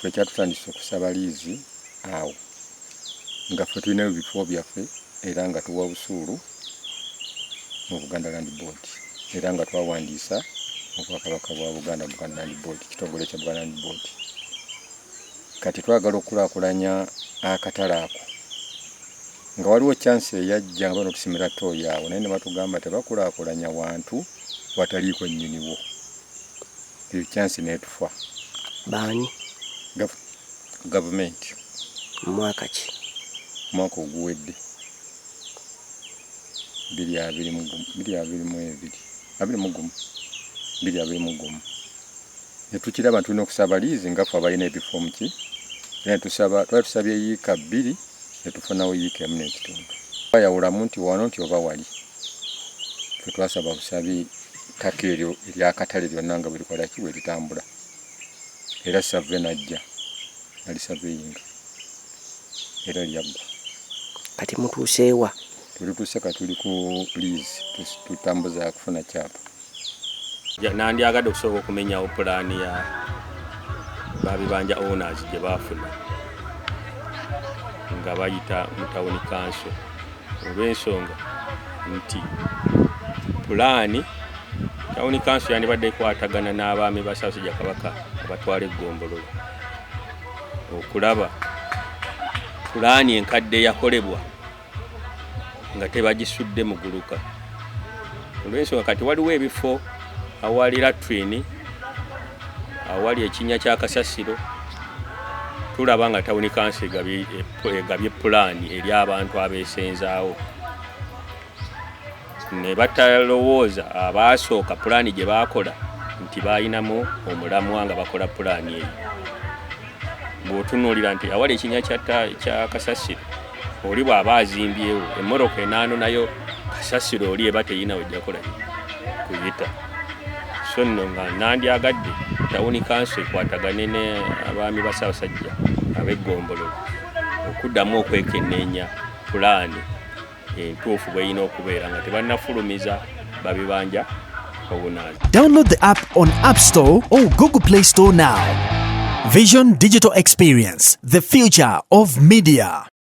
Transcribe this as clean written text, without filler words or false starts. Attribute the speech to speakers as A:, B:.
A: ffe kyatutandise okusaba liizi awo nga ffe tulinayo ebifo byaffe era nga tuwa busuulu mu Buganda Land Board era nga twawandiisa obwakabaka bwa Buganda Land Board, kitongole kya Buganda Land Board. Kati twagala okukulaakulanya akatale ako nga waliwo chance eyajja nga bano tusimira tooyo awo naye ne batugamba tebakulaakulanya wantu wataliiko nnyiniwo. Iyo chance neetufa.
B: Baani?
A: Gavumenti.
B: Mwaka ki?
A: Mwaka oguwedde 2021 ne tukiraba tulina okusaba liizi nga ffe abalina ebifo muki era twali tusabye yiika 2 ne tufunawo yiika 1 n'ekitundu. Bayawulamu nti wano nti oba wali ffe twasaba busabi ttaka eryo eryakatale lyonna nga bwe ki bwe litambula era save najja nalisaveyinga era lyaggwa.
B: Kati mutuuseewa?
A: Tulituuse ka tuli ku liizi tutambuza kufuna kyapa.
C: Nandyagadde okusobola okumenyawo pulaani ya babibanja owners gye baafuna nga bayita mu town council olw'ensonga nti pulaani town council yandibadde ekwatagana n'abaami ba Ssaabasajja Kabaka abatwala eggombolola okulaba pulaani enkadde eyakolebwa nga tebagisudde mu guluka. Olw'ensonga kati waliwo ebifo awali latrini, awali ekinnya kya kasasiro, tulaba nga town council egabye pulaani eri abantu abeesenzaawo ne batalowooza abaasooka pulaani gye baakola nti baayinamu omulamwa nga bakola pulaani eyo. Bw'otunuulira nti awali ekinnya kya kasasiro oli bw'aba azimbyewo emmoroka enaano nayo kasasiro oli eba teyina wejja kola kuyita. So nno nga nandyagadde town council ekwatagane ne abaami ba Ssaabasajja ab'eggombolola okuddamu okwekenneenya pulaani entuufu bw'erina okubeera nga tebannafulumiza babibanja obunazi.
D: Download the app on App Store or Google Play Store now. Vision Digital Experience, the future of media.